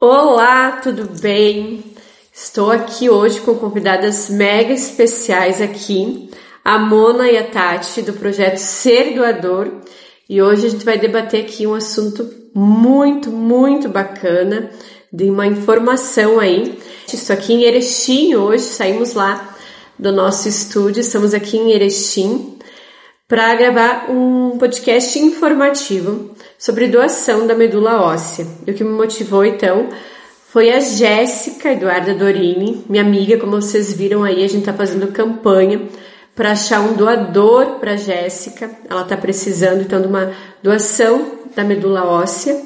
Olá, tudo bem? Estou aqui hoje com convidadas mega especiais aqui, a Mona e a Tati do projeto Ser Doador, e hoje a gente vai debater aqui um assunto muito bacana, de uma informação aí. Estou aqui em Erechim hoje, saímos lá do nosso estúdio, estamos aqui em Erechim para gravar um podcast informativo sobre doação da medula óssea. E o que me motivou, então, foi a Jéssica Eduarda Dorini, minha amiga. Como vocês viram aí, a gente está fazendo campanha para achar um doador para a Jéssica. Ela está precisando, então, de uma doação da medula óssea.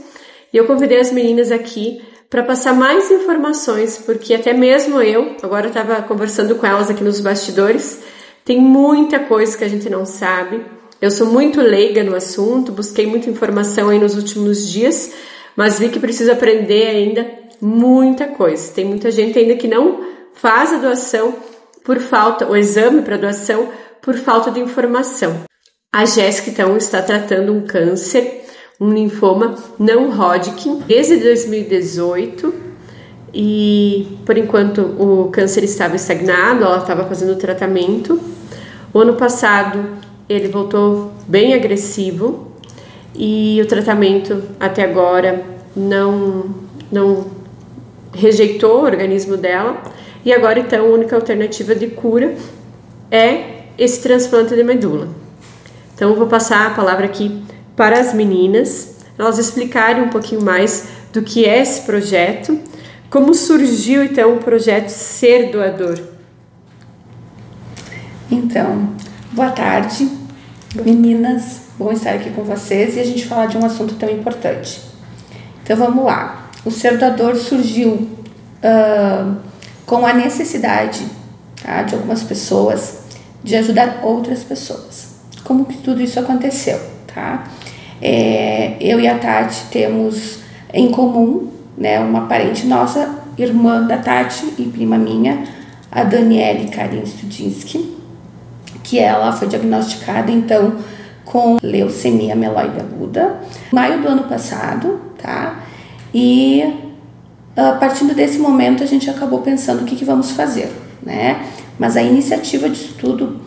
E eu convidei as meninas aqui para passar mais informações, porque até mesmo eu, agora eu estava conversando com elas aqui nos bastidores, tem muita coisa que a gente não sabe. Eu sou muito leiga no assunto, busquei muita informação aí nos últimos dias, mas vi que preciso aprender ainda muita coisa. Tem muita gente ainda que não faz a doação por falta, o exame para doação, por falta de informação. A Jéssica, então, está tratando um câncer, um linfoma não Hodgkin, desde 2018, e por enquanto o câncer estava estagnado, ela estava fazendo o tratamento. O ano passado ele voltou bem agressivo e o tratamento até agora não rejeitou o organismo dela, e agora então a única alternativa de cura é esse transplante de medula. Então eu vou passar a palavra aqui para as meninas, elas explicarem um pouquinho mais do que é esse projeto, como surgiu então o projeto Ser Doador. Então, boa tarde, meninas, bom estar aqui com vocês e a gente falar de um assunto tão importante. Então vamos lá, o Ser Doador surgiu com a necessidade, tá, de algumas pessoas de ajudar outras pessoas. Como que tudo isso aconteceu, tá? Eu e a Tati temos em comum, né, uma parente nossa, irmã da Tati e prima minha, a Daniele Karin Studinski, que ela foi diagnosticada então com leucemia mieloide aguda em maio do ano passado, tá? E partindo desse momento a gente acabou pensando o que vamos fazer, né? Mas a iniciativa disso tudo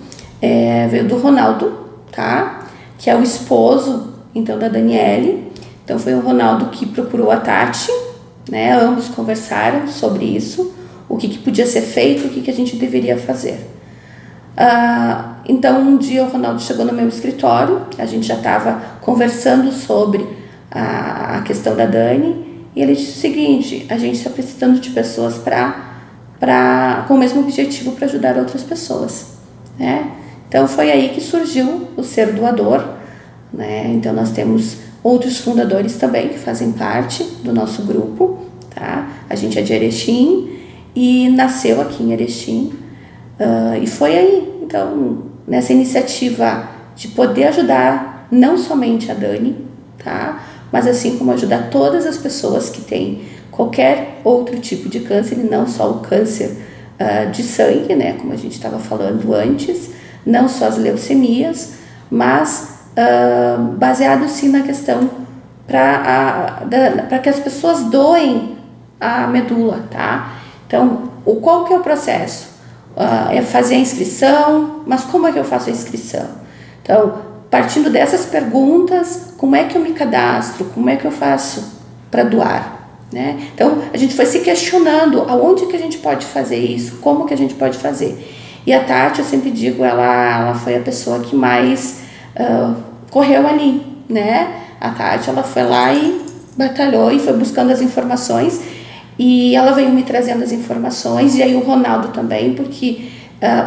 veio do Ronaldo, tá? Que é o esposo então da Daniele. Então foi o Ronaldo que procurou a Tati, né? Ambos conversaram sobre isso, o que podia ser feito, o que a gente deveria fazer. Então um dia o Ronaldo chegou no meu escritório, a gente já estava conversando sobre a questão da Dani, e ele disse o seguinte: a gente está precisando de pessoas com o mesmo objetivo para ajudar outras pessoas, né? Então foi aí que surgiu o Ser Doador, né? Então nós temos outros fundadores também que fazem parte do nosso grupo, tá? A gente é de Erechim e nasceu aqui em Erechim. E foi aí, então, nessa iniciativa de poder ajudar não somente a Dani, tá? Mas assim como ajudar todas as pessoas que têm qualquer outro tipo de câncer, e não só o câncer de sangue, né? Como a gente estava falando antes, não só as leucemias, mas baseado sim na questão para que as pessoas doem a medula, tá? Então, qual que é o processo? É fazer a inscrição, mas como é que eu faço a inscrição? Então, partindo dessas perguntas, como é que eu me cadastro? Como é que eu faço para doar? Né? Então, a gente foi se questionando aonde que a gente pode fazer isso, como que a gente pode fazer. E a Tati, eu sempre digo, ela foi a pessoa que mais correu ali, né? A Tati, ela foi lá e batalhou e foi buscando as informações, e ela veio me trazendo as informações, e aí o Ronaldo também, porque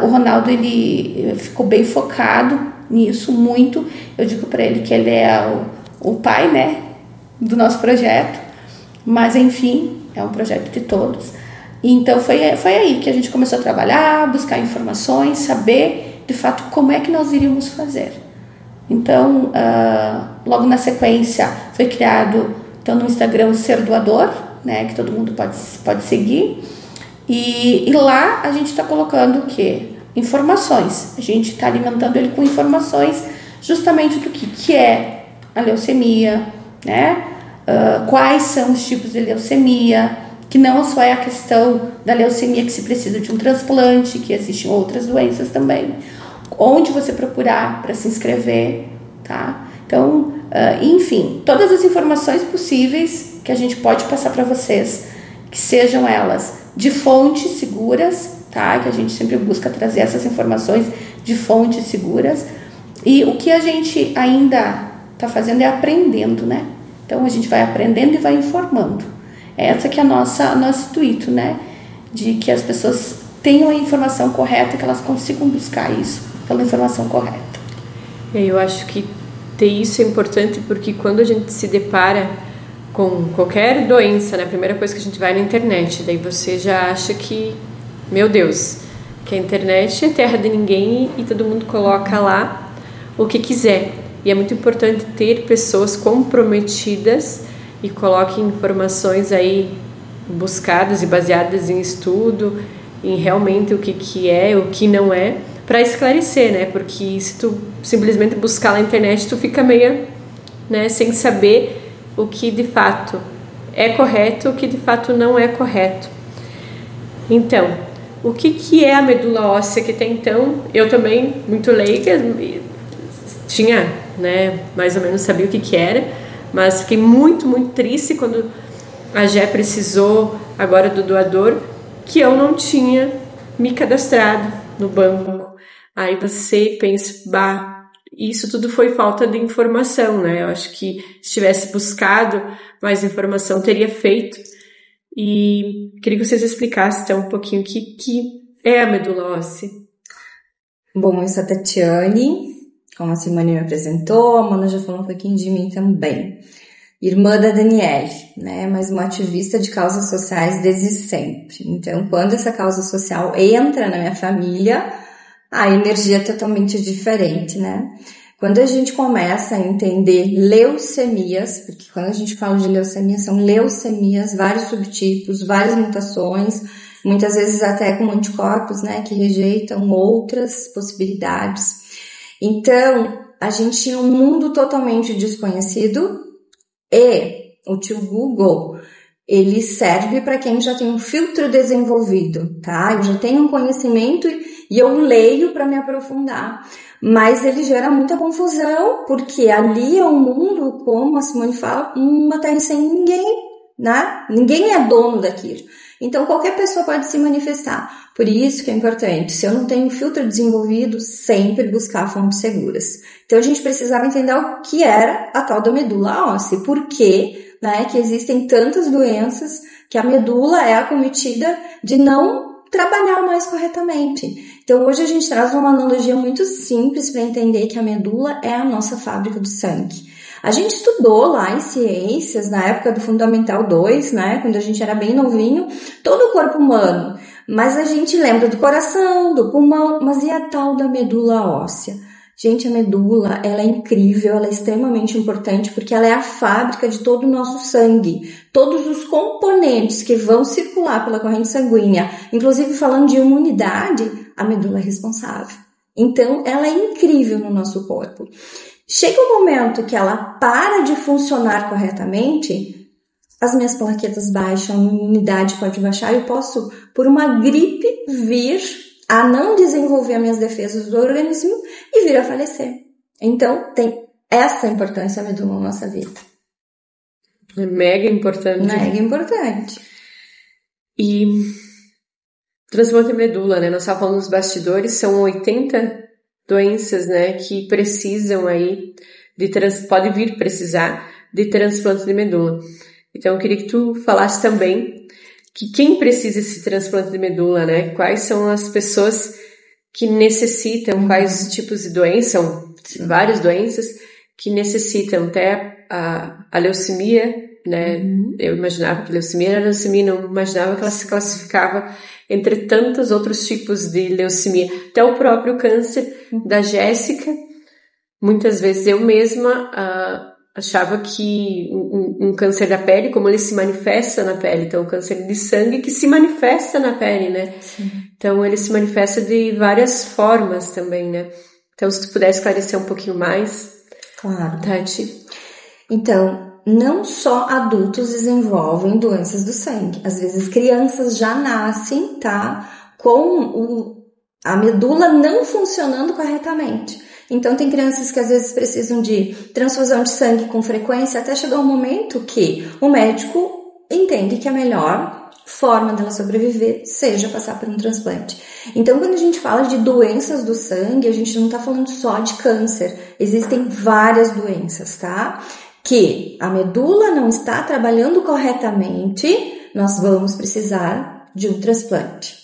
o Ronaldo, ele ficou bem focado nisso, muito. Eu digo para ele que ele é o pai, né, do nosso projeto, mas enfim, é um projeto de todos. Então foi aí que a gente começou a trabalhar, buscar informações, saber de fato como é que nós iríamos fazer. Então, logo na sequência foi criado então no Instagram o Ser Doador, né, que todo mundo pode seguir, e lá a gente está colocando o quê? Informações. A gente está alimentando ele com informações justamente do que é a leucemia, né? Quais são os tipos de leucemia, que não só é a questão da leucemia que se precisa de um transplante, que existem outras doenças também. Onde você procurar para se inscrever, tá? Então, enfim, todas as informações possíveis que a gente pode passar para vocês, que sejam elas de fontes seguras, tá? Que a gente sempre busca trazer essas informações de fontes seguras. E o que a gente ainda está fazendo é aprendendo, né? Então, a gente vai aprendendo e vai informando. Essa que é nosso intuito, né? De que as pessoas tenham a informação correta, que elas consigam buscar isso pela informação correta. Eu acho que ter isso é importante porque quando a gente se depara com qualquer doença, né, a primeira coisa que a gente vai na internet, daí você já acha que, meu Deus, que a internet é terra de ninguém e todo mundo coloca lá o que quiser. E é muito importante ter pessoas comprometidas e coloquem informações aí buscadas e baseadas em estudo, em realmente o que é, o que não é, para esclarecer, né? Porque se tu simplesmente buscar na internet, tu fica meio, né, sem saber o que de fato é correto, o que de fato não é correto. Então, o que é a medula óssea, que até então eu também, muito leiga, tinha, né, mais ou menos sabia o que era, mas fiquei muito, muito triste quando a Gé precisou agora do doador, que eu não tinha me cadastrado no banco. Aí você pensa, isso tudo foi falta de informação, né? Eu acho que se tivesse buscado mais informação, teria feito. E queria que vocês explicassem então um pouquinho o que é a medula óssea. Bom, eu sou a Tatiane, como a Simone me apresentou, a Mona já falou um pouquinho de mim também. Irmã da Daniele, né? Mas uma ativista de causas sociais desde sempre. Então, quando essa causa social entra na minha família, a energia é totalmente diferente, né? Quando a gente começa a entender leucemias, porque quando a gente fala de leucemia, são leucemias, vários subtipos, várias mutações, muitas vezes até com anticorpos, né, que rejeitam outras possibilidades. Então, a gente tinha um mundo totalmente desconhecido e o tio Google, ele serve para quem já tem um filtro desenvolvido, tá? Eu já tenho um conhecimento e eu leio para me aprofundar. Mas ele gera muita confusão, porque ali é um mundo, como a Simone fala, uma terra sem ninguém, né? Ninguém é dono daquilo. Então, qualquer pessoa pode se manifestar. Por isso que é importante, se eu não tenho filtro desenvolvido, sempre buscar fontes seguras. Então, a gente precisava entender o que era a tal da medula óssea. Por quê, né, que existem tantas doenças que a medula é acometida de não trabalhar mais corretamente. Então, hoje a gente traz uma analogia muito simples para entender que a medula é a nossa fábrica do sangue. A gente estudou lá em ciências, na época do Fundamental 2, né, quando a gente era bem novinho, todo o corpo humano. Mas a gente lembra do coração, do pulmão, mas e a tal da medula óssea? Gente, a medula, ela é incrível, ela é extremamente importante porque ela é a fábrica de todo o nosso sangue. Todos os componentes que vão circular pela corrente sanguínea, inclusive falando de imunidade, a medula é responsável. Então, ela é incrível no nosso corpo. Chega um momento que ela para de funcionar corretamente, as minhas plaquetas baixam, a minha imunidade pode baixar, eu posso, por uma gripe, vir a não desenvolver as minhas defesas do organismo e vir a falecer. Então, tem essa importância a medula na nossa vida. É mega importante. Mega importante. E transplante de medula, né? Nós estávamos falando nos bastidores, são 80 doenças, né, que precisam aí pode vir precisar de transplante de medula. Então, eu queria que tu falasse também que quem precisa desse transplante de medula, né? Quais são as pessoas que necessitam, quais tipos de doenças, são várias doenças que necessitam, até a leucemia, né? Eu imaginava que leucemia era leucemia, não imaginava que ela se classificava entre tantos outros tipos de leucemia. Até o próprio câncer da Jéssica, muitas vezes eu mesma achava que um câncer da pele, como ele se manifesta na pele, então o câncer de sangue que se manifesta na pele, né? Sim. Então ele se manifesta de várias formas também, né? Então se tu puder esclarecer um pouquinho mais. Claro. Tati. Então, não só adultos desenvolvem doenças do sangue. Às vezes, crianças já nascem, tá? Com a medula não funcionando corretamente. Então, tem crianças que às vezes precisam de transfusão de sangue com frequência, até chegar um momento que o médico entende que a melhor forma dela sobreviver seja passar por um transplante. Então, quando a gente fala de doenças do sangue, a gente não está falando só de câncer. Existem várias doenças, tá? Que a medula não está trabalhando corretamente, nós vamos precisar de um transplante.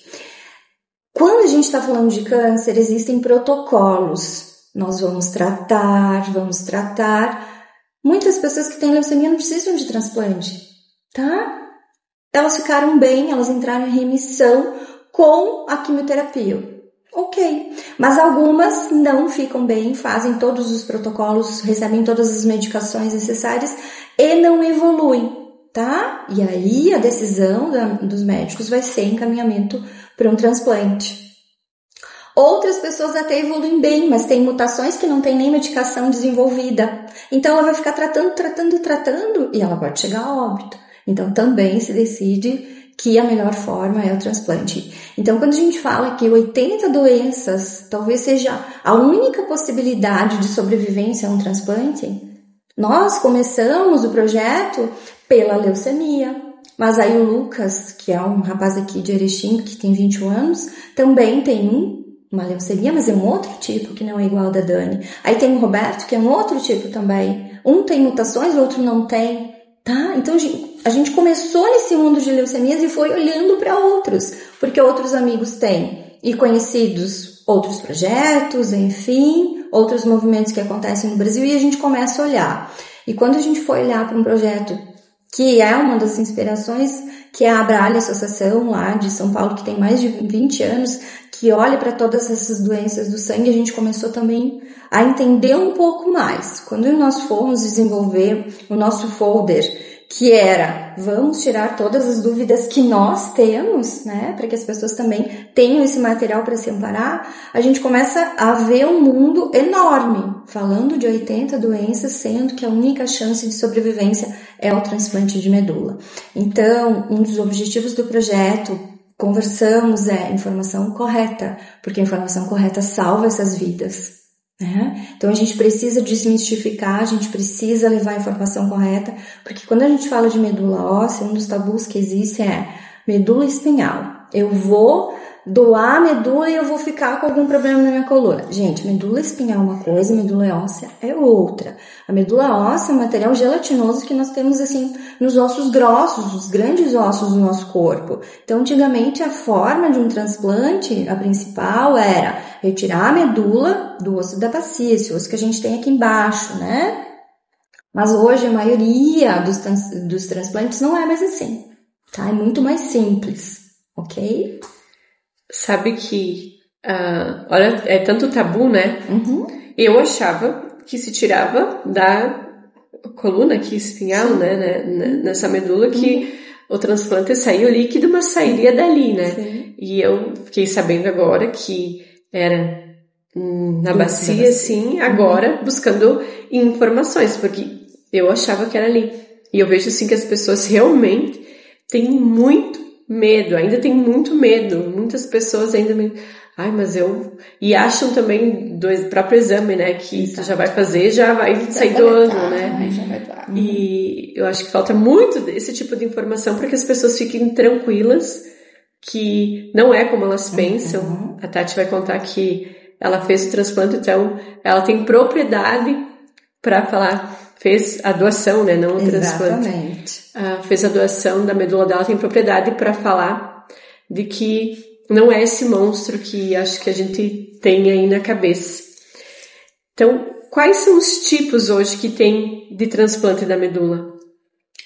Quando a gente está falando de câncer, existem protocolos. Nós vamos tratar. Muitas pessoas que têm leucemia não precisam de transplante, tá? Elas ficaram bem, elas entraram em remissão com a quimioterapia. Ok, mas algumas não ficam bem, fazem todos os protocolos, recebem todas as medicações necessárias e não evoluem, tá? E aí a decisão dos médicos vai ser encaminhamento para um transplante. Outras pessoas até evoluem bem, mas tem mutações que não tem nem medicação desenvolvida. Então ela vai ficar tratando e ela pode chegar a óbito. Então também se decide que a melhor forma é o transplante. Então, quando a gente fala que 80 doenças talvez seja a única possibilidade de sobrevivência a um transplante, nós começamos o projeto pela leucemia. Mas aí o Lucas, que é um rapaz aqui de Erechim, que tem 21 anos, também tem uma leucemia, mas é um outro tipo, que não é igual ao da Dani. Aí tem o Roberto, que é um outro tipo também. Um tem mutações, o outro não tem. Tá? Então, a gente começou nesse mundo de leucemias e foi olhando para outros, porque outros amigos têm, e conhecidos outros projetos, enfim, outros movimentos que acontecem no Brasil, e a gente começa a olhar. E quando a gente foi olhar para um projeto que é uma das inspirações, que é a Abralha Associação, lá de São Paulo, que tem mais de 20 anos, que olha para todas essas doenças do sangue, a gente começou também a entender um pouco mais. Quando nós fomos desenvolver o nosso folder, que era, vamos tirar todas as dúvidas que nós temos, né, para que as pessoas também tenham esse material para se amparar, a gente começa a ver um mundo enorme, falando de 80 doenças, sendo que a única chance de sobrevivência é o transplante de medula. Então, um dos objetivos do projeto, conversamos, é informação correta, porque a informação correta salva essas vidas. Então a gente precisa desmistificar, a gente precisa levar a informação correta, porque quando a gente fala de medula óssea, um dos tabus que existe é medula espinhal. Eu vou doar a medula e eu vou ficar com algum problema na minha coluna. Gente, medula espinhal é uma coisa, medula óssea é outra. A medula óssea é um material gelatinoso que nós temos assim nos ossos grossos, os grandes ossos do nosso corpo. Então, antigamente, a forma de um transplante, a principal era retirar a medula do osso da bacia, esse osso que a gente tem aqui embaixo, né? Mas hoje a maioria dos transplantes não é mais assim, tá? É muito mais simples, ok? Sabe que, olha, é tanto tabu, né? Uhum. Eu achava que se tirava da coluna aqui espinhal, né? Nessa medula, que o transplante saiu líquido, mas sairia dali, né? Sim. E eu fiquei sabendo agora que era na bacia, sim, agora buscando informações, porque eu achava que era ali. E eu vejo assim que as pessoas realmente têm muito medo, ainda tem muito medo. Muitas pessoas ainda mas eu... E acham também do próprio exame, né? Que tu já vai fazer, já vai sair doando, né? Já vai doar. E eu acho que falta muito desse tipo de informação para que as pessoas fiquem tranquilas, que não é como elas pensam. A Tati vai contar que ela fez o transplante, então ela tem propriedade para falar... Fez a doação, né? Não o transplante. Exatamente. Fez a doação da medula dela, tem propriedade para falar de que não é esse monstro que acho que a gente tem aí na cabeça. Então, quais são os tipos hoje que tem de transplante da medula?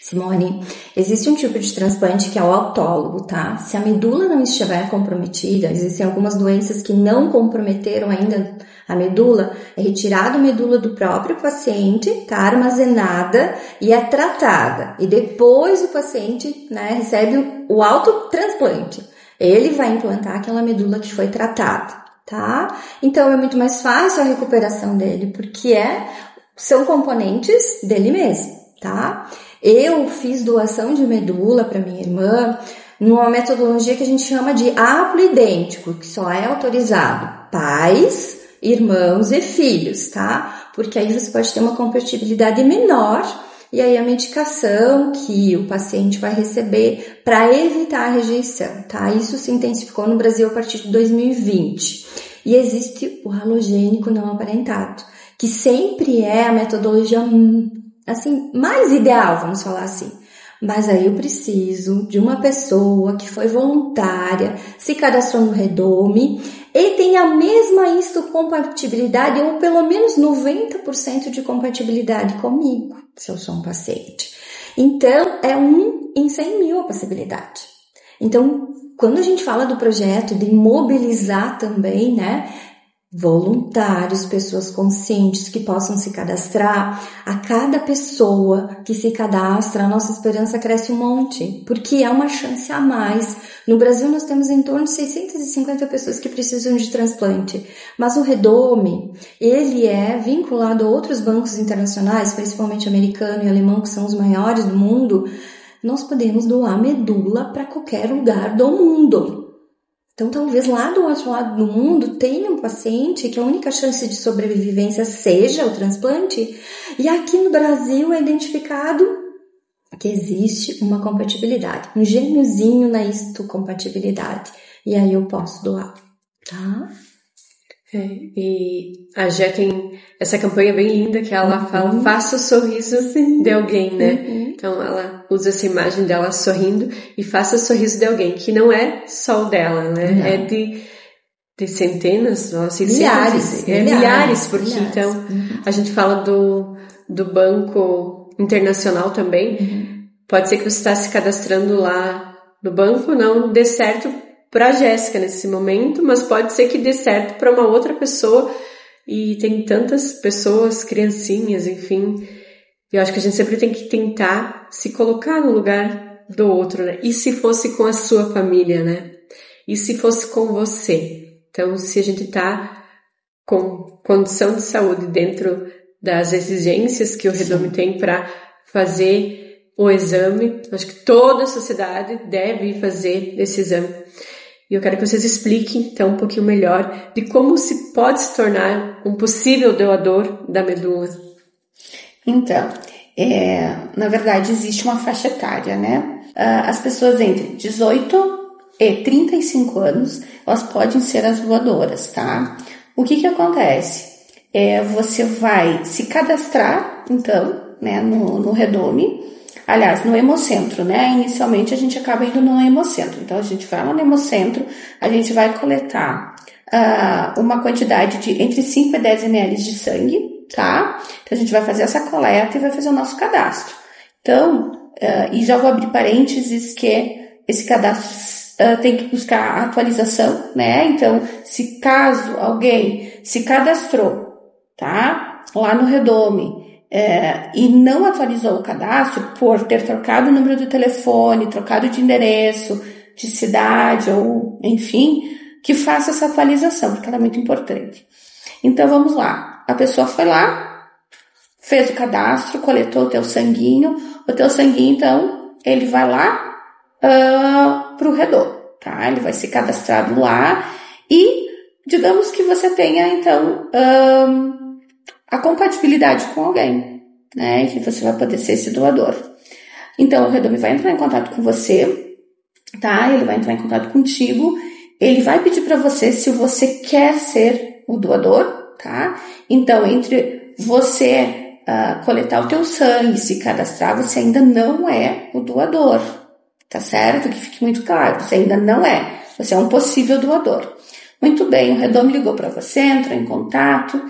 Simone, existe um tipo de transplante que é o autólogo, tá? Se a medula não estiver comprometida, existem algumas doenças que não comprometeram ainda a medula, é retirada a medula do próprio paciente, tá armazenada e é tratada. E depois o paciente, né, recebe o autotransplante. Ele vai implantar aquela medula que foi tratada, tá? Então é muito mais fácil a recuperação dele, porque são componentes dele mesmo, tá? Eu fiz doação de medula para minha irmã numa metodologia que a gente chama de haplo idêntico, que só é autorizado pais, irmãos e filhos, tá? Porque aí você pode ter uma compatibilidade menor e aí a medicação que o paciente vai receber para evitar a rejeição, tá? Isso se intensificou no Brasil a partir de 2020. E existe o halogênico não aparentado, que sempre é a metodologia assim, mais ideal, vamos falar assim. Mas aí eu preciso de uma pessoa que foi voluntária, se cadastrou no Redome e tem a mesma histocompatibilidade ou pelo menos 90% de compatibilidade comigo, se eu sou um paciente. Então, é 1 em 100 mil a possibilidade. Então, quando a gente fala do projeto de mobilizar também, né, voluntários, pessoas conscientes que possam se cadastrar, a cada pessoa que se cadastra, a nossa esperança cresce um monte, porque é uma chance a mais. No Brasil nós temos em torno de 650 pessoas que precisam de transplante, mas o Redome, ele é vinculado a outros bancos internacionais, principalmente americano e alemão, que são os maiores do mundo. Nós podemos doar medula para qualquer lugar do mundo. Então, talvez lá do outro lado do mundo tenha um paciente que a única chance de sobrevivência seja o transplante. E aqui no Brasil é identificado que existe uma compatibilidade, um gêniozinho na histocompatibilidade. E aí eu posso doar, tá? E a Jé tem essa campanha bem linda que ela fala, faça o sorriso de alguém, né? Então ela usa essa imagem dela sorrindo e faça o sorriso de alguém, que não é só o dela, né? Não. É de centenas, nossa, milhares, porque então a gente fala do banco internacional também. Pode ser que você está se cadastrando lá no banco, não dê certo para a Jéssica nesse momento, mas pode ser que dê certo para uma outra pessoa, e tem tantas pessoas, criancinhas, enfim. Eu acho que a gente sempre tem que tentar se colocar no lugar do outro, né? E se fosse com a sua família, né? E se fosse com você? Então, se a gente tá com condição de saúde dentro das exigências que o Redome tem para fazer o exame, acho que toda a sociedade deve fazer esse exame. E eu quero que vocês expliquem, então, um pouquinho melhor de como se pode se tornar um possível doador da medula. Então, na verdade, existe uma faixa etária, né? As pessoas entre 18 e 35 anos, elas podem ser as doadoras, tá? O que acontece? Você vai se cadastrar, então, né, no Redome. Aliás, no Hemocentro, né? Inicialmente a gente acaba indo no Hemocentro. Então a gente vai lá no Hemocentro, a gente vai coletar uma quantidade de entre 5 e 10 ml de sangue, tá? Então a gente vai fazer essa coleta e vai fazer o nosso cadastro. Então, e já vou abrir parênteses que esse cadastro tem que buscar a atualização, né? Então, se caso alguém se cadastrou, tá? Lá no Redome, e não atualizou o cadastro por ter trocado o número do telefone, trocado de endereço, de cidade ou enfim, que faça essa atualização, porque ela é muito importante. Então vamos lá, a pessoa foi lá, fez o cadastro, coletou o teu sanguinho então ele vai lá pro Redome, tá? Ele vai ser cadastrado lá e digamos que você tenha então a compatibilidade com alguém, né, que você vai poder ser esse doador. Então, o Redome vai entrar em contato com você, tá? Ele vai entrar em contato contigo, ele vai pedir para você se você quer ser o doador, tá? Então, entre você coletar o teu sangue, se cadastrar, você ainda não é o doador, tá certo? Que fique muito claro, você ainda não é, você é um possível doador. Muito bem, o Redome ligou para você, entrou em contato,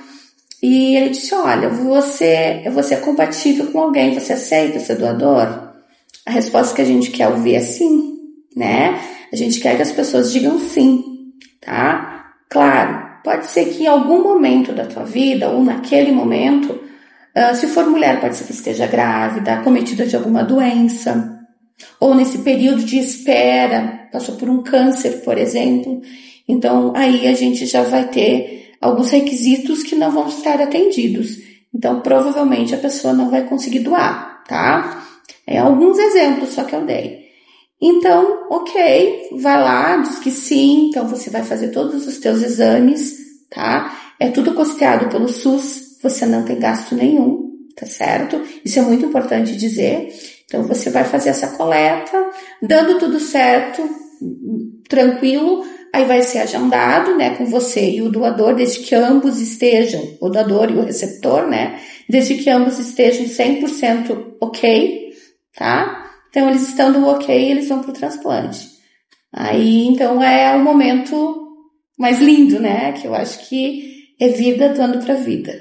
e ele disse, olha, você é compatível com alguém, você aceita ser doador? A resposta que a gente quer ouvir é sim, né? A gente quer que as pessoas digam sim, tá? Claro, pode ser que em algum momento da tua vida, ou naquele momento, se for mulher, pode ser que esteja grávida, acometida de alguma doença, ou nesse período de espera, passou por um câncer, por exemplo. Então, aí a gente já vai ter alguns requisitos que não vão estar atendidos. Então, provavelmente a pessoa não vai conseguir doar, tá? Alguns exemplos só que eu dei. Então, ok, vai lá, diz que sim, então você vai fazer todos os teus exames, tá? É tudo custeado pelo SUS, você não tem gasto nenhum, tá certo? Isso é muito importante dizer. Então, você vai fazer essa coleta, dando tudo certo, tranquilo, aí vai ser agendado, né, com você e o doador, desde que ambos estejam, o doador e o receptor, né, desde que ambos estejam 100% ok, tá? Então, eles estando ok, eles vão pro transplante. Aí, então, é o momento mais lindo, né, que eu acho que é vida doando pra vida.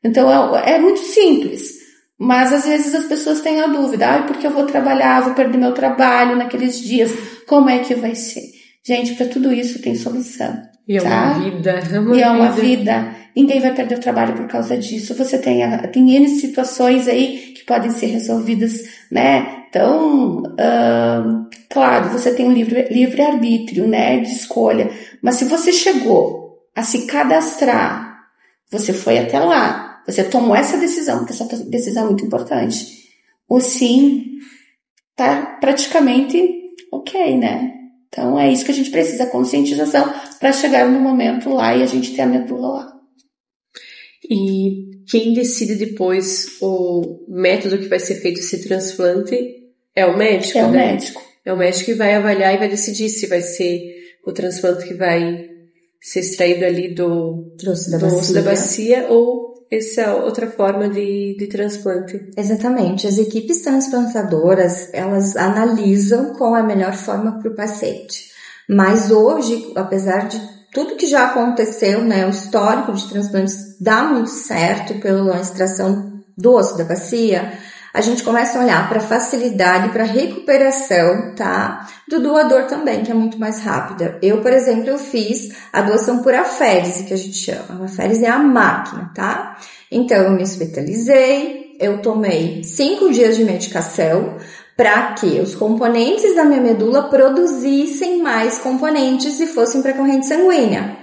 Então, é muito simples. Mas às vezes as pessoas têm a dúvida, porque eu vou trabalhar, vou perder meu trabalho naqueles dias, como é que vai ser? Gente, para tudo isso tem solução. E é tá? uma vida. E é uma vida. Ninguém vai perder o trabalho por causa disso. Você tem N situações aí que podem ser resolvidas, né? Então, claro, você tem um livre arbítrio, né? De escolha. Mas se você chegou a se cadastrar, você foi até lá, você tomou essa decisão, porque essa decisão é muito importante. O sim tá praticamente ok, né? Então é isso que a gente precisa, conscientização para chegar no momento lá e a gente ter a medula lá. E quem decide depois o método que vai ser feito esse transplante é o médico? É o né? médico. É o médico que vai avaliar e vai decidir se vai ser o transplante que vai ser extraído ali do osso da bacia ou essa outra forma de transplante. Exatamente. As equipes transplantadoras, elas analisam qual é a melhor forma para o paciente. Mas hoje, apesar de tudo que já aconteceu, né, o histórico de transplantes dá muito certo pela extração do osso da bacia, a gente começa a olhar para a facilidade, para a recuperação, tá? Do doador também, que é muito mais rápida. Eu, por exemplo, eu fiz a doação por aférese, que a gente chama. A aférese é a máquina, tá? Então, eu me hospitalizei, eu tomei 5 dias de medicação para que os componentes da minha medula produzissem mais componentes e fossem para a corrente sanguínea.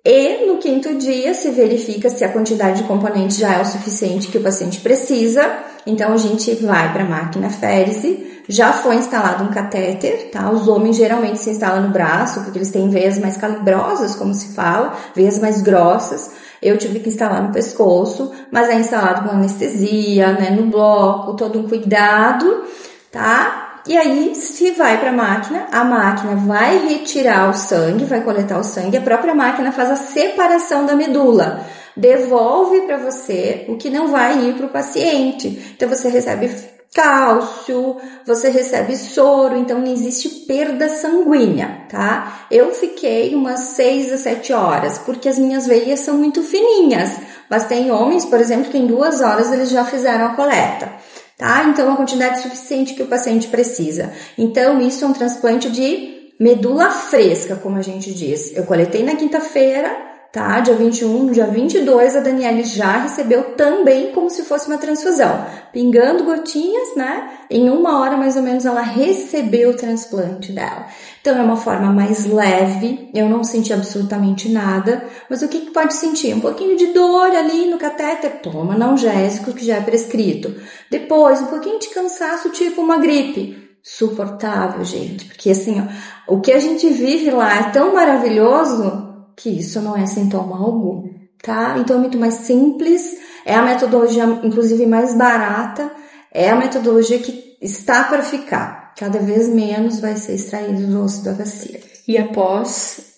E no 5º dia se verifica se a quantidade de componentes já é o suficiente que o paciente precisa. Então a gente vai para a máquina aférese, já foi instalado um catéter, tá? Os homens geralmente se instalam no braço porque eles têm veias mais calibrosas, como se fala, veias mais grossas. Eu tive que instalar no pescoço, mas é instalado com anestesia, né, no bloco, todo um cuidado, tá? E aí, se vai para a máquina vai retirar o sangue, vai coletar o sangue, a própria máquina faz a separação da medula, devolve para você o que não vai ir para o paciente. Então, você recebe cálcio, você recebe soro, então não existe perda sanguínea, tá? Eu fiquei umas 6 a 7 horas, porque as minhas veias são muito fininhas, mas tem homens, por exemplo, que em 2 horas eles já fizeram a coleta. Tá? Então, a quantidade suficiente que o paciente precisa. Então, isso é um transplante de medula fresca, como a gente diz. Eu coletei na quinta-feira, tá? Dia 21, dia 22, a Daniele já recebeu também como se fosse uma transfusão. Pingando gotinhas, né? Em 1 hora, mais ou menos, ela recebeu o transplante dela. Então, é uma forma mais leve, eu não senti absolutamente nada, mas o que pode sentir? Um pouquinho de dor ali no catéter, toma analgésico que já é prescrito. Depois, um pouquinho de cansaço, tipo uma gripe. Suportável, gente, porque assim, ó, o que a gente vive lá é tão maravilhoso que isso não é sintoma algum, tá? Então é muito mais simples, é a metodologia, inclusive, mais barata, é a metodologia que está para ficar. Cada vez menos vai ser extraído do osso da bacia. E após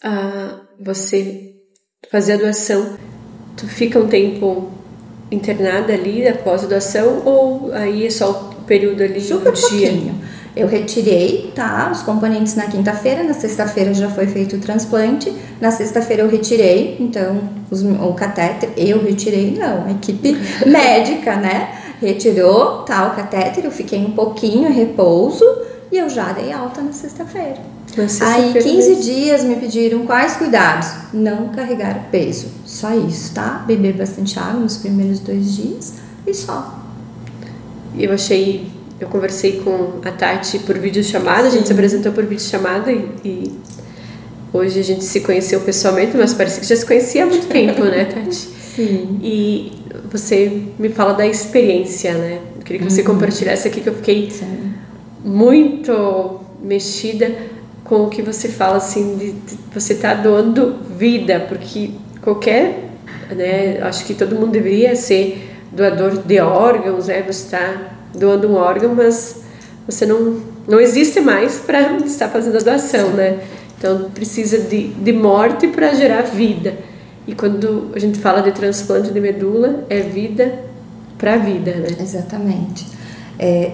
você fazer a doação, tu fica um tempo internada ali após a doação ou aí é só o período ali Super do dia? Pouquinho. Eu retirei, tá, os componentes na quinta-feira, na sexta-feira já foi feito o transplante, na sexta-feira eu retirei, então o catéter eu retirei, não, a equipe médica, né, retirou, tá, o catéter, eu fiquei um pouquinho em repouso e eu já dei alta na sexta-feira. Aí 15 dias me pediram quais cuidados? Não carregar peso, só isso, tá, beber bastante água nos primeiros 2 dias e só. Eu conversei com a Tati por videochamada, a gente se apresentou por videochamada e hoje a gente se conheceu pessoalmente, mas parece que já se conhecia há muito tempo, né, Tati? Sim. E você me fala da experiência, né? Eu queria que você compartilhasse aqui, que eu fiquei muito mexida com o que você fala, assim, de você estar doando vida, porque qualquer, né, acho que todo mundo deveria ser doador de órgãos, né? Você está doando um órgão, mas você não existe mais para estar fazendo a doação, né? Então precisa de morte para gerar vida. E quando a gente fala de transplante de medula, é vida para vida, né? Exatamente.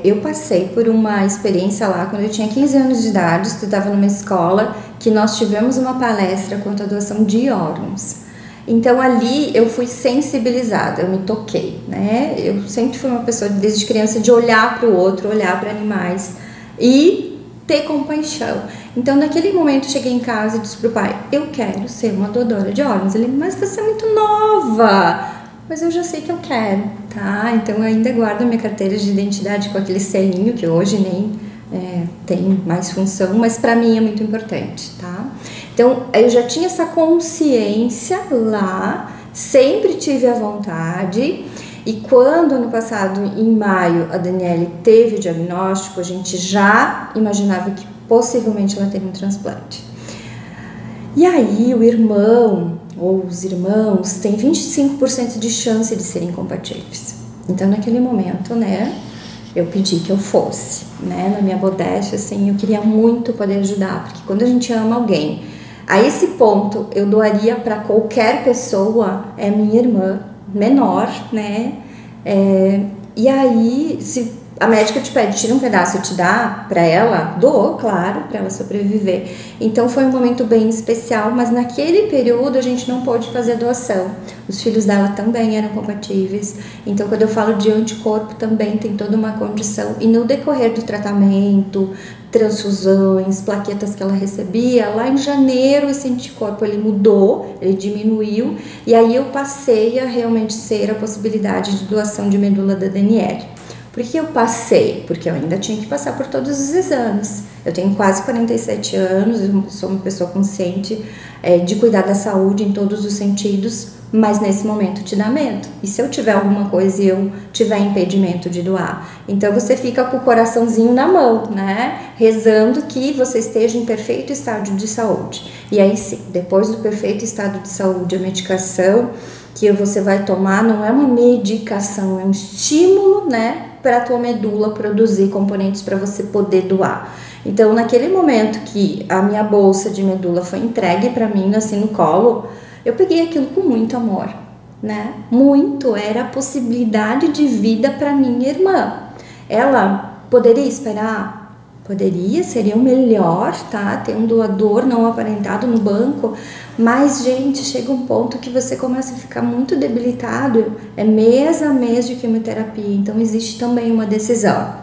Eu passei por uma experiência lá quando eu tinha 15 anos de idade, estudava numa escola, que nós tivemos uma palestra quanto à doação de órgãos. Então ali eu fui sensibilizada, eu me toquei, né? Eu sempre fui uma pessoa desde criança de olhar para o outro, olhar para animais e ter compaixão. Então naquele momento eu cheguei em casa e disse pro pai: eu quero ser uma doadora de órgãos. Ele: mas você é muito nova. Mas eu já sei que eu quero, tá? Então eu ainda guardo a minha carteira de identidade com aquele selinho que hoje nem tem mais função, mas para mim é muito importante, tá? Então eu já tinha essa consciência lá, sempre tive a vontade. E quando ano passado, em maio, a Daniele teve o diagnóstico, a gente já imaginava que possivelmente ela teria um transplante. E aí o irmão ou os irmãos têm 25% de chance de serem compatíveis. Então naquele momento, né, eu pedi que eu fosse, né, na minha modéstia, assim, eu queria muito poder ajudar, porque quando a gente ama alguém, a esse ponto eu doaria para qualquer pessoa, é minha irmã menor, né, e aí se a médica te pede, tira um pedaço e te dá para ela, dou, claro, para ela sobreviver. Então foi um momento bem especial, mas naquele período a gente não pôde fazer a doação. Os filhos dela também eram compatíveis. Então quando eu falo de anticorpo também tem toda uma condição. E no decorrer do tratamento, transfusões, plaquetas que ela recebia, lá em janeiro esse anticorpo ele mudou, ele diminuiu. E aí eu passei a realmente ser a possibilidade de doação de medula da Daniele. Por que eu passei? Porque eu ainda tinha que passar por todos os exames. Eu tenho quase 47 anos, eu sou uma pessoa consciente de cuidar da saúde em todos os sentidos, mas nesse momento te dá medo. E se eu tiver alguma coisa e eu tiver impedimento de doar? Então você fica com o coraçãozinho na mão, né? Rezando que você esteja em perfeito estado de saúde. E aí sim, depois do perfeito estado de saúde, a medicação que você vai tomar não é uma medicação, é um estímulo, né, para a tua medula produzir componentes para você poder doar. Então, naquele momento que a minha bolsa de medula foi entregue para mim, assim, no colo, eu peguei aquilo com muito amor, né? Muito, era a possibilidade de vida para minha irmã. Ela poderia esperar? Poderia, seria o melhor, tá? Ter um doador não aparentado no banco, mas, gente, chega um ponto que você começa a ficar muito debilitado, é mês a mês de quimioterapia, então existe também uma decisão.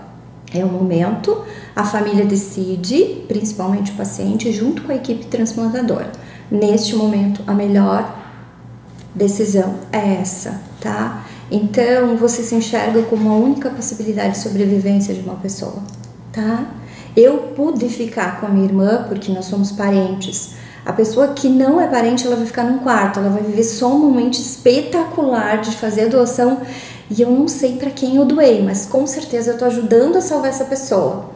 É o momento, a família decide, principalmente o paciente, junto com a equipe transplantadora. Neste momento, a melhor decisão é essa, tá? Então, você se enxerga como a única possibilidade de sobrevivência de uma pessoa, tá? Eu pude ficar com a minha irmã porque nós somos parentes. A pessoa que não é parente, ela vai ficar num quarto, ela vai viver só um momento espetacular de fazer a doação. E eu não sei para quem eu doei, mas com certeza eu tô ajudando a salvar essa pessoa.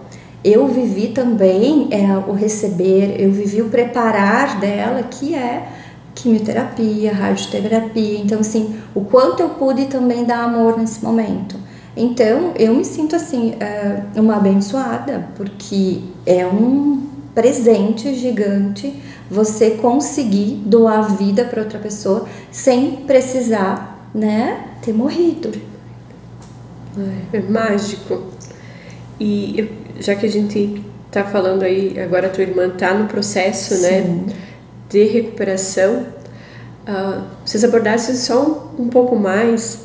Eu vivi também o receber, eu vivi o preparar dela, que é quimioterapia, radioterapia. Então, assim, o quanto eu pude também dar amor nesse momento. Então, eu me sinto, assim, uma abençoada, porque é um presente gigante você conseguir doar a vida para outra pessoa sem precisar, né, ter morrido. É mágico. E já que a gente tá falando aí, agora a tua irmã tá no processo, sim, né, de recuperação, vocês abordassem só um pouco mais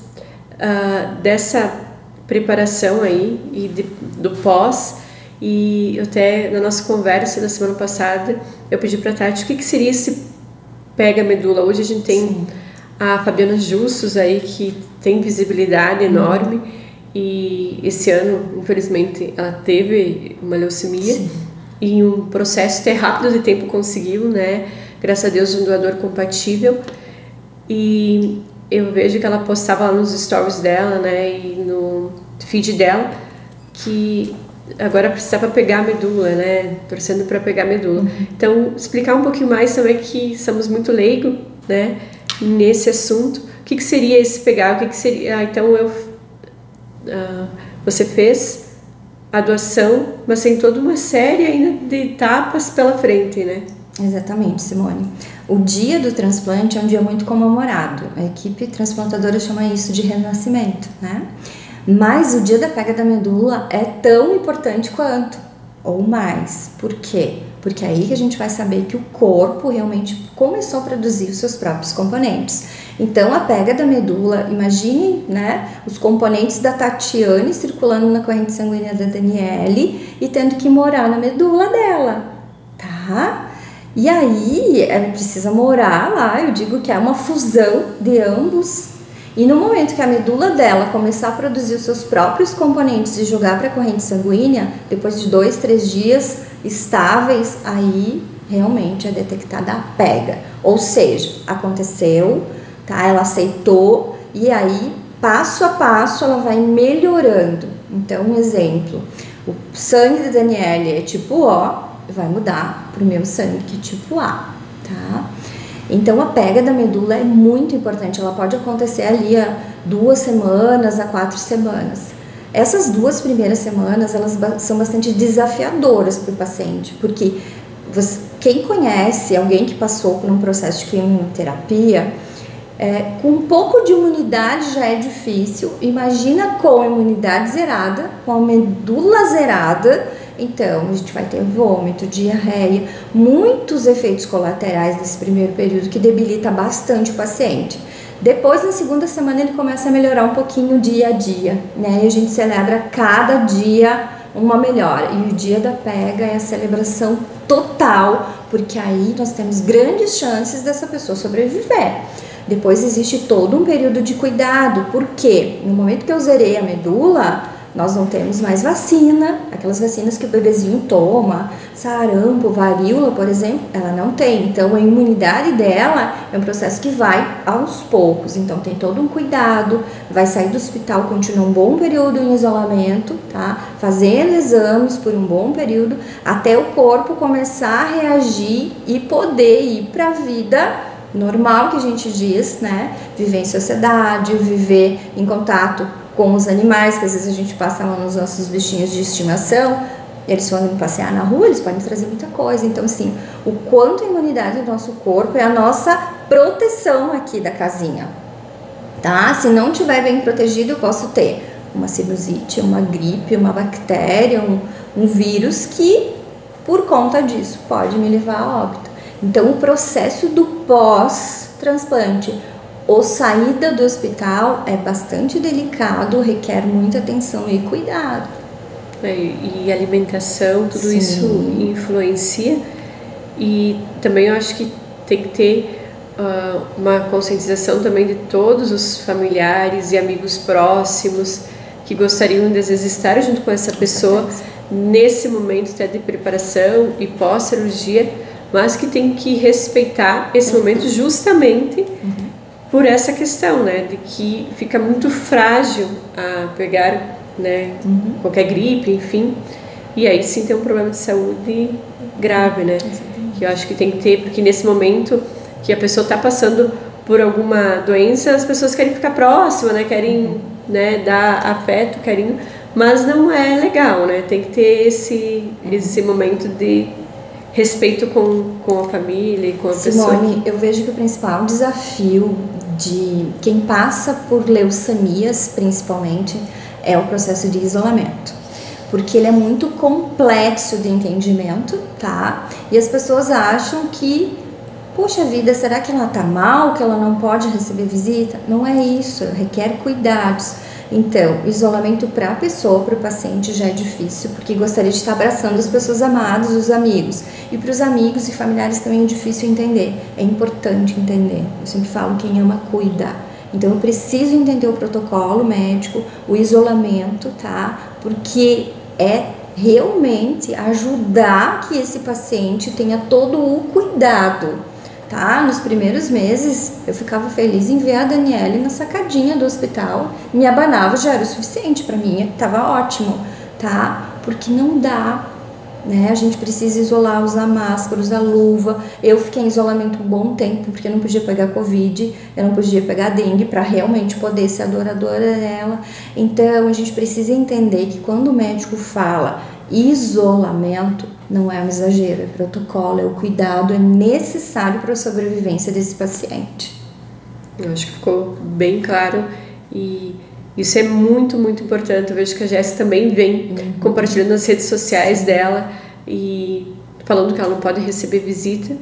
dessa preparação aí e do pós. E até na nossa conversa da semana passada eu pedi para a Tati o que seria esse pega medula. Hoje a gente tem, sim, a Fabiana Justus aí, que tem visibilidade enorme, e esse ano infelizmente ela teve uma leucemia, sim, e em um processo até rápido de tempo conseguiu, né, graças a Deus, um doador compatível. E eu vejo que ela postava lá nos stories dela, né, e no feed dela, que agora precisava pegar a medula, né, torcendo para pegar a medula. Então, explicar um pouquinho mais também, que somos muito leigos, né, nesse assunto. O que seria esse pegar? O que seria? Então, você fez a doação, mas tem toda uma série ainda de etapas pela frente, né? Exatamente, Simone. O dia do transplante é um dia muito comemorado. A equipe transplantadora chama isso de renascimento, né? Mas o dia da pega da medula é tão importante quanto, ou mais. Por quê? Porque é aí que a gente vai saber que o corpo realmente começou a produzir os seus próprios componentes. Então, a pega da medula, imagine, né, os componentes da Tatiane circulando na corrente sanguínea da Daniele e tendo que morar na medula dela, tá? E aí, ela precisa morar lá, eu digo que é uma fusão de ambos. E no momento que a medula dela começar a produzir os seus próprios componentes e jogar para a corrente sanguínea, depois de 2, 3 dias estáveis, aí realmente é detectada a pega. Ou seja, aconteceu, tá? Ela aceitou e aí, passo a passo, ela vai melhorando. Então, um exemplo, o sangue da Daniele é tipo O, vai mudar para o meu sangue, que é tipo A, tá? Então, a pega da medula é muito importante, ela pode acontecer ali a 2 semanas, a 4 semanas. Essas 2 primeiras semanas, elas são bastante desafiadoras para o paciente, porque quem conhece alguém que passou por um processo de quimioterapia, com um pouco de imunidade já é difícil, imagina com a imunidade zerada, com a medula zerada. Então, a gente vai ter vômito, diarreia, muitos efeitos colaterais nesse primeiro período que debilita bastante o paciente. Depois, na segunda semana, ele começa a melhorar um pouquinho dia a dia, né? E a gente celebra cada dia uma melhora. E o dia da pega é a celebração total, porque aí nós temos grandes chances dessa pessoa sobreviver. Depois existe todo um período de cuidado, porque no momento que eu zerei a medula, nós não temos mais vacina, aquelas vacinas que o bebezinho toma, sarampo, varíola, por exemplo, ela não tem. Então, a imunidade dela é um processo que vai aos poucos. Então, tem todo um cuidado, vai sair do hospital, continua um bom período em isolamento, tá? Fazendo exames por um bom período, até o corpo começar a reagir e poder ir para a vida normal, que a gente diz, né? Viver em sociedade, viver em contato com os animais, que às vezes a gente passa lá nos nossos bichinhos de estimação, eles podem passear na rua, eles podem trazer muita coisa. Então, assim, o quanto a imunidade do nosso corpo é a nossa proteção aqui da casinha, tá? Se não estiver bem protegido, eu posso ter uma sinusite, uma gripe, uma bactéria, um vírus que, por conta disso, pode me levar a óbito. Então, o processo do pós-transplante, ou saída do hospital, é bastante delicado, requer muita atenção e cuidado. E alimentação, tudo Sim. Isso influencia. E também eu acho que tem que ter uma conscientização também de todos os familiares e amigos próximos que gostariam de, às vezes, estar junto com essa pessoa nesse momento até de preparação e pós-cirurgia, mas que tem que respeitar esse momento justamente por essa questão, né, de que fica muito frágil a pegar, né, qualquer gripe, enfim, e aí sim tem um problema de saúde grave, né, que eu acho que tem que ter, porque nesse momento que a pessoa está passando por alguma doença, as pessoas querem ficar próximas, né, querem, né, dar afeto, carinho, mas não é legal, né, tem que ter esse momento de respeito com a família e com a pessoa. Simone, eu vejo que o principal desafio de quem passa por leucemias, principalmente, é o processo de isolamento. Porque ele é muito complexo de entendimento, tá? E as pessoas acham que, poxa vida, será que ela tá mal, que ela não pode receber visita? Não é isso, requer cuidados. Então, o isolamento para a pessoa, para o paciente já é difícil, porque gostaria de estar abraçando as pessoas amadas, os amigos. E para os amigos e familiares também é difícil entender. É importante entender. Eu sempre falo, quem ama cuida. Então, eu preciso entender o protocolo médico, o isolamento, tá? Porque é realmente ajudar que esse paciente tenha todo o cuidado. tá? Nos primeiros meses, eu ficava feliz em ver a Daniele na sacadinha do hospital, me abanava, já era o suficiente para mim, tava ótimo, tá? Porque não dá, né? A gente precisa isolar, usar máscara, usar luva. Eu fiquei em isolamento um bom tempo, porque eu não podia pegar Covid, eu não podia pegar dengue para realmente poder ser adoradora dela. Então, a gente precisa entender que quando o médico fala isolamento, não é um exagero, é protocolo, é o cuidado, é necessário para a sobrevivência desse paciente. Eu acho que ficou bem claro e isso é muito, muito importante. Eu vejo que a Jéssica também vem compartilhando nas redes sociais dela e falando que ela não pode receber visita,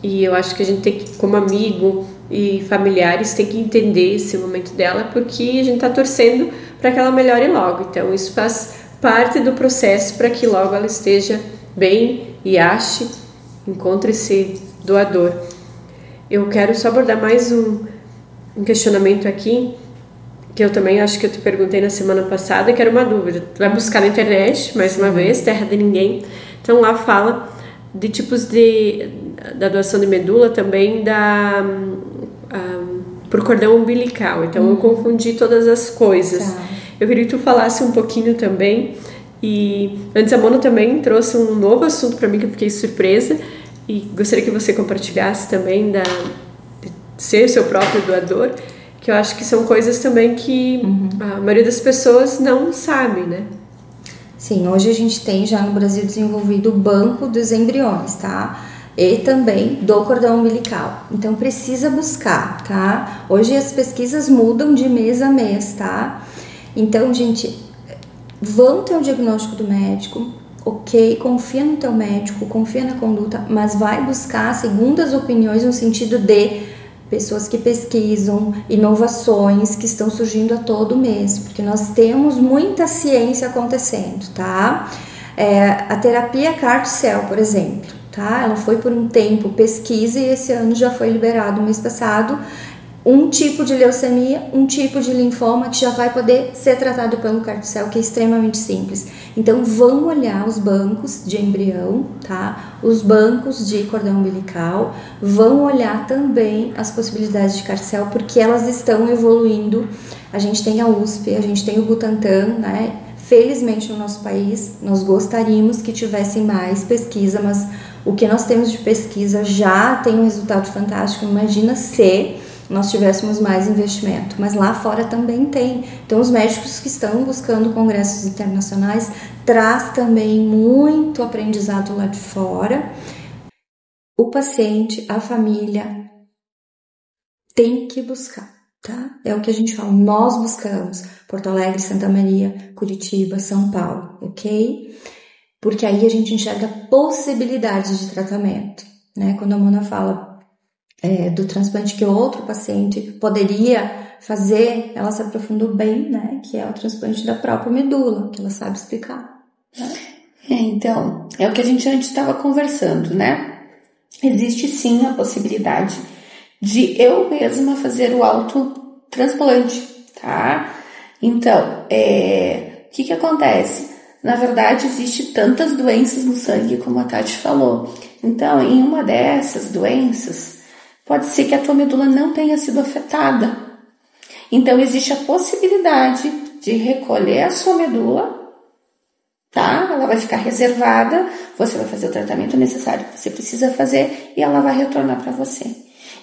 e eu acho que a gente tem que, como amigo e familiares, tem que entender esse momento dela, porque a gente está torcendo para que ela melhore logo. Então isso faz parte do processo para que logo ela esteja bem e encontre esse doador. Eu quero só abordar mais um questionamento aqui, que eu também acho que eu te perguntei na semana passada, que era uma dúvida. Tu vai buscar na internet, mais uma vez, Terra de Ninguém. Então lá fala de tipos da doação de medula, também por cordão umbilical. Então eu confundi todas as coisas. Tá. Eu queria que tu falasse um pouquinho também. E antes a Mona também trouxe um novo assunto para mim, que eu fiquei surpresa, e gostaria que você compartilhasse também de ser o seu próprio doador, que eu acho que são coisas também que a maioria das pessoas não sabe, né? Sim, hoje a gente tem já no Brasil desenvolvido o banco dos embriões, tá? E também do cordão umbilical. Então precisa buscar, tá? Hoje as pesquisas mudam de mês a mês, tá? Então, gente, vão ter o diagnóstico do médico, ok, confia no teu médico, confia na conduta, mas vai buscar segundas opiniões no sentido de pessoas que pesquisam, inovações que estão surgindo a todo mês, porque nós temos muita ciência acontecendo, tá? A terapia CAR-T-cell, por exemplo, tá? Ela foi por um tempo pesquisa e esse ano já foi liberado, mês passado, um tipo de leucemia, um tipo de linfoma que já vai poder ser tratado pelo CAR-T-cell, que é extremamente simples. Então, vamos olhar os bancos de embrião, tá? Os bancos de cordão umbilical, vão olhar também as possibilidades de CAR-T-cell, porque elas estão evoluindo. A gente tem a USP, a gente tem o Butantan, né? Felizmente no nosso país, nós gostaríamos que tivesse mais pesquisa, mas o que nós temos de pesquisa já tem um resultado fantástico. Imagina se nós tivéssemos mais investimento, mas lá fora também tem. Então os médicos que estão buscando congressos internacionais traz também muito aprendizado lá de fora. O paciente, a família tem que buscar, tá? É o que a gente fala, nós buscamos Porto Alegre, Santa Maria, Curitiba, São Paulo, ok? Porque aí a gente enxerga possibilidades de tratamento, né? Quando a Mona fala do transplante que outro paciente poderia fazer, ela se aprofundou bem, né? Que é o transplante da própria medula, que ela sabe explicar. Né? Então, é o que a gente antes estava conversando, né? Existe sim a possibilidade de eu mesma fazer o autotransplante, tá? Então, o que acontece? Na verdade, existe tantas doenças no sangue, como a Tati falou. Então, em uma dessas doenças, pode ser que a tua medula não tenha sido afetada. Então, existe a possibilidade de recolher a sua medula, tá? Ela vai ficar reservada, você vai fazer o tratamento necessário que você precisa fazer e ela vai retornar para você.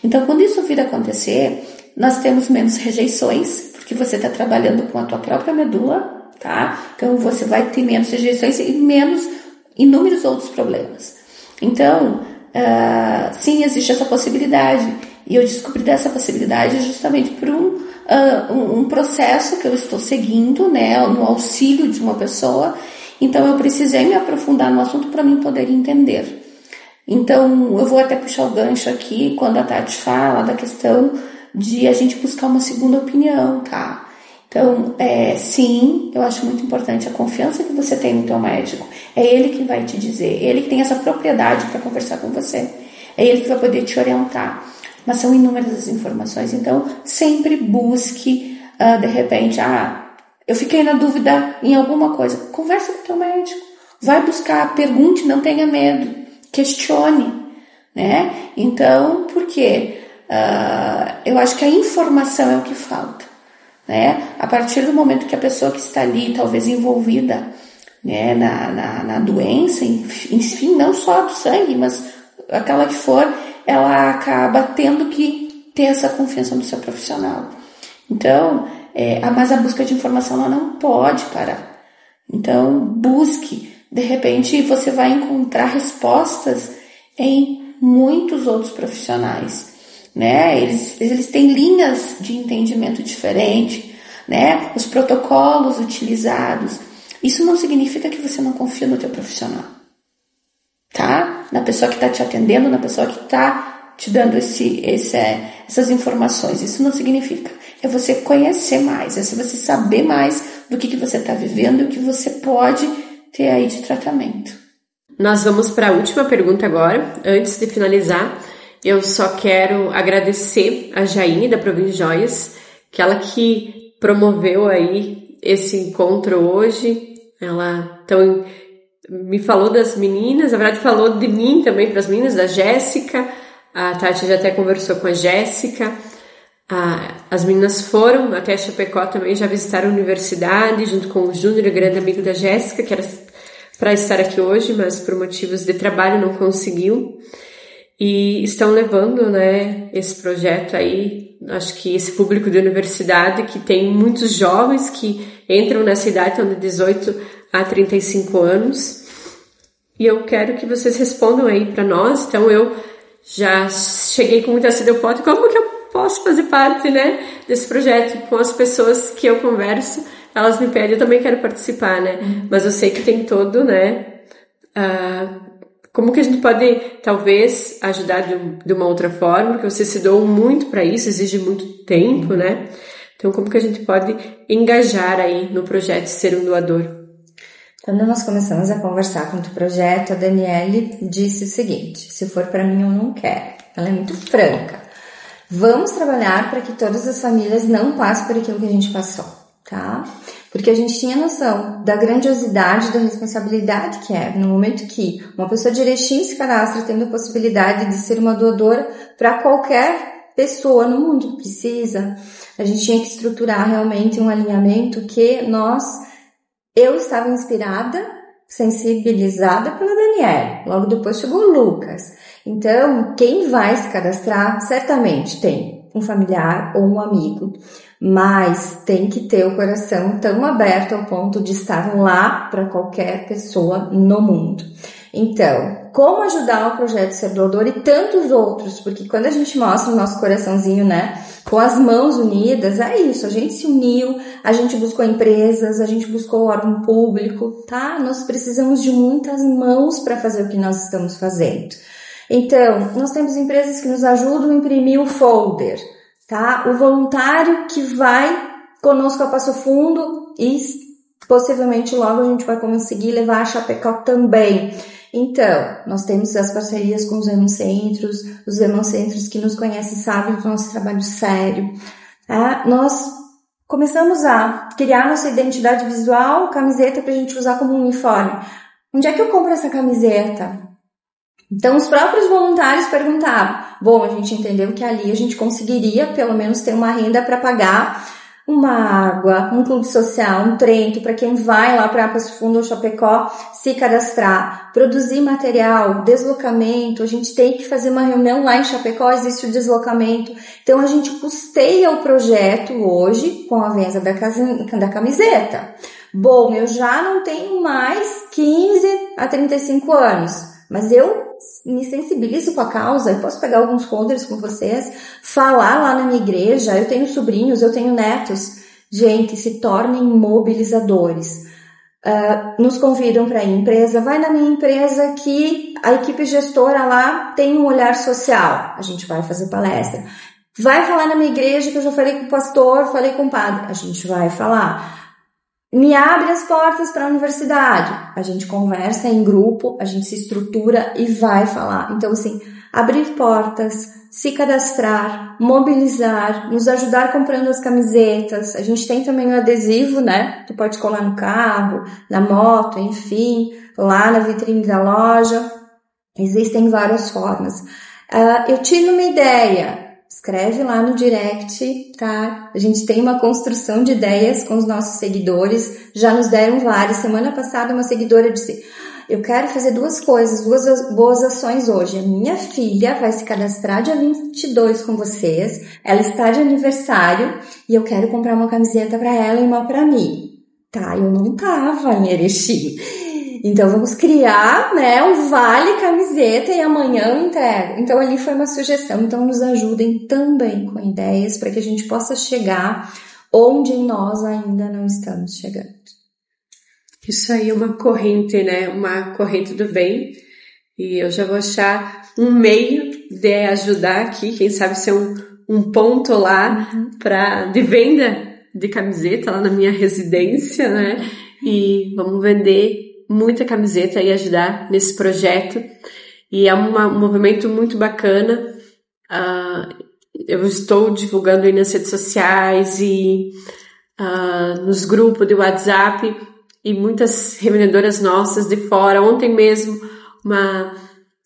Então, quando isso vir a acontecer, nós temos menos rejeições, porque você está trabalhando com a tua própria medula, tá? Então, você vai ter menos rejeições e menos inúmeros outros problemas. Então, sim, existe essa possibilidade. E eu descobri dessa possibilidade justamente por um processo que eu estou seguindo, né, no auxílio de uma pessoa. Então, eu precisei me aprofundar no assunto para mim poder entender. Então, eu vou até puxar o gancho aqui quando a Tati fala da questão de a gente buscar uma segunda opinião, tá? Então, sim, eu acho muito importante a confiança que você tem no teu médico. É ele que vai te dizer, ele que tem essa propriedade para conversar com você. É ele que vai poder te orientar. Mas são inúmeras as informações, então sempre busque, de repente, eu fiquei na dúvida em alguma coisa. Conversa com o teu médico, vai buscar, pergunte, não tenha medo, questione, né? Então, por quê? Eu acho que a informação é o que falta, né? A partir do momento que a pessoa que está ali, talvez envolvida, né, na doença, enfim, não só do sangue, mas aquela que for, ela acaba tendo que ter essa confiança no seu profissional. Então, mas a busca de informação ela não pode parar. Então, busque. De repente, você vai encontrar respostas em muitos outros profissionais, né? Eles têm linhas de entendimento diferentes, né? Os protocolos utilizados. Isso não significa que você não confia no teu profissional, tá? Na pessoa que está te atendendo, na pessoa que está te dando essas informações. Isso não significa. É você conhecer mais, é você saber mais do que você está vivendo e o que você pode ter aí de tratamento. Nós vamos para a última pergunta agora. Antes de finalizar, eu só quero agradecer a Jaine da Province Joias, que ela que promoveu aí esse encontro hoje. Ela então me falou das meninas, na verdade falou de mim também para as meninas, da Jéssica. A Tati já até conversou com a Jéssica. As meninas foram até Chapecó também, já visitaram a universidade, junto com o Júnior, o grande amigo da Jéssica, que era para estar aqui hoje, mas por motivos de trabalho não conseguiu. E estão levando, né, esse projeto aí, acho que esse público de universidade, que tem muitos jovens que entram nessa idade, estão de 18 a 35 anos. E eu quero que vocês respondam aí para nós. Então eu já cheguei com muita sede ao pote, como que eu posso fazer parte, né, desse projeto? Com as pessoas que eu converso, elas me pedem, eu também quero participar, né? Mas eu sei que tem todo, né, como que a gente pode, talvez, ajudar de uma outra forma, porque você se doou muito para isso, exige muito tempo, né? Então, como que a gente pode engajar aí no projeto Ser um Doador? Quando nós começamos a conversar com o projeto, a Daniele disse o seguinte: se for para mim, eu não quero. Ela é muito franca. Vamos trabalhar para que todas as famílias não passem por aquilo que a gente passou, tá? Porque a gente tinha noção da grandiosidade, da responsabilidade que é no momento que uma pessoa de Erechim se cadastra tendo a possibilidade de ser uma doadora para qualquer pessoa no mundo que precisa. A gente tinha que estruturar realmente um alinhamento que eu estava inspirada, sensibilizada pela Daniele. Logo depois chegou o Lucas. Então, quem vai se cadastrar, certamente tem um familiar ou um amigo, mas tem que ter o coração tão aberto ao ponto de estar lá para qualquer pessoa no mundo. Então, como ajudar o projeto Ser Doador e tantos outros, porque quando a gente mostra o nosso coraçãozinho, né, com as mãos unidas, é isso, a gente se uniu, a gente buscou empresas, a gente buscou órgão público, tá? Nós precisamos de muitas mãos para fazer o que nós estamos fazendo. Então, nós temos empresas que nos ajudam a imprimir o folder, tá? O voluntário que vai conosco a Passo Fundo e possivelmente logo a gente vai conseguir levar a Chapecó também. Então, nós temos as parcerias com os hemocentros, os hemocentros que nos conhecem sabem do nosso trabalho sério. Nós começamos a criar nossa identidade visual, camiseta para a gente usar como uniforme. Onde é que eu compro essa camiseta? Então, os próprios voluntários perguntavam. Bom, a gente entendeu que ali a gente conseguiria pelo menos ter uma renda para pagar uma água, um clube social, um trento para quem vai lá para Passo Fundo ou Chapecó se cadastrar, produzir material, deslocamento. A gente tem que fazer uma reunião lá em Chapecó, existe o deslocamento. Então, a gente custeia o projeto hoje com a venda da camiseta. Bom, eu já não tenho mais 15 a 35 anos, mas eu me sensibilizo com a causa, eu posso pegar alguns folders com vocês, falar lá na minha igreja, eu tenho sobrinhos, eu tenho netos. Gente, se tornem mobilizadores. Nos convidam para ir em empresa, vai na minha empresa que a equipe gestora lá tem um olhar social, a gente vai fazer palestra. Vai falar na minha igreja que eu já falei com o pastor, falei com o padre, a gente vai falar. Me abre as portas para a universidade. A gente conversa em grupo, a gente se estrutura e vai falar. Então, assim, abrir portas, se cadastrar, mobilizar, nos ajudar comprando as camisetas. A gente tem também o adesivo, né? Tu pode colar no carro, na moto, enfim, lá na vitrine da loja. Existem várias formas. Eu tive uma ideia. Escreve lá no direct, tá? A gente tem uma construção de ideias com os nossos seguidores. Já nos deram várias. Semana passada uma seguidora disse: eu quero fazer 2 coisas, 2 boas ações hoje. A minha filha vai se cadastrar dia 22 com vocês. Ela está de aniversário e eu quero comprar uma camiseta para ela e uma para mim. Tá, eu não tava em Erechim. Então vamos criar, né, um vale camiseta e amanhã eu entrego. Então ali foi uma sugestão. Então nos ajudem também com ideias para que a gente possa chegar onde nós ainda não estamos chegando. Isso aí é uma corrente, né? Uma corrente do bem. E eu já vou achar um meio de ajudar aqui, quem sabe ser um ponto lá de venda de camiseta lá na minha residência, né? E vamos vender muita camiseta e ajudar nesse projeto. E é um movimento muito bacana. Eu estou divulgando aí nas redes sociais e nos grupos de WhatsApp, e muitas revendedoras nossas de fora. Ontem mesmo, uma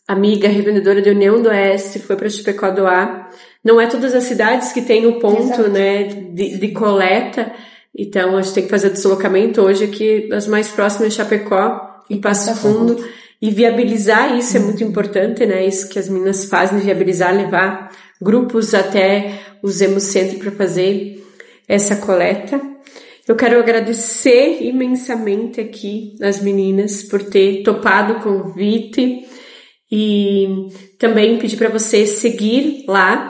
amiga revendedora de União do Oeste foi para Chapecó doar. Não é todas as cidades que tem o ponto, né, de coleta. Então, a gente tem que fazer deslocamento hoje aqui, as mais próximas, Chapecó e Passo Fundo. E viabilizar isso é muito importante, né? Isso que as meninas fazem, viabilizar, levar grupos até os Hemocentro para fazer essa coleta. Eu quero agradecer imensamente aqui as meninas por ter topado o convite e também pedir para você seguir lá,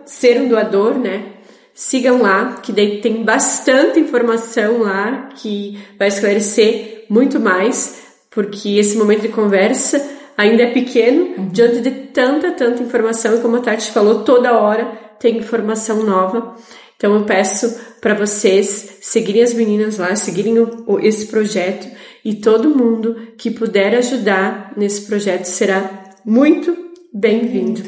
@ser um doador, né? Sigam lá, que daí tem bastante informação lá que vai esclarecer muito mais, porque esse momento de conversa ainda é pequeno diante de tanta informação, e como a Tati falou, toda hora tem informação nova. Então eu peço para vocês seguirem as meninas lá, seguirem esse projeto, e todo mundo que puder ajudar nesse projeto será muito bem-vindo.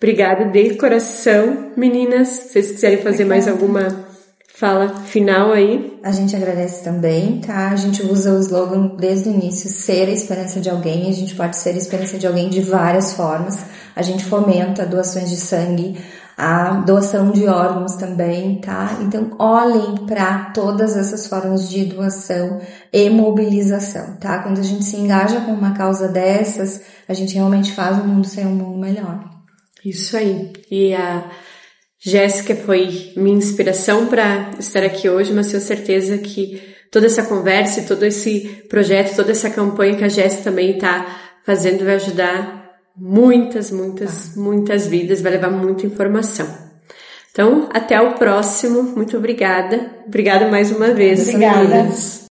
Obrigada de coração, meninas. Se vocês quiserem fazer mais alguma fala final aí. A gente agradece também, tá? A gente usa o slogan desde o início, ser a esperança de alguém. A gente pode ser a esperança de alguém de várias formas. A gente fomenta doações de sangue, a doação de órgãos também, tá? Então, olhem para todas essas formas de doação e mobilização, tá? Quando a gente se engaja com uma causa dessas, a gente realmente faz o mundo ser um mundo melhor. Isso aí. E a Jéssica foi minha inspiração para estar aqui hoje, mas tenho certeza que toda essa conversa e todo esse projeto, toda essa campanha que a Jéssica também está fazendo vai ajudar muitas vidas, vai levar muita informação. Então, até o próximo. Muito obrigada. Obrigada mais uma vez. Obrigada. Meninas.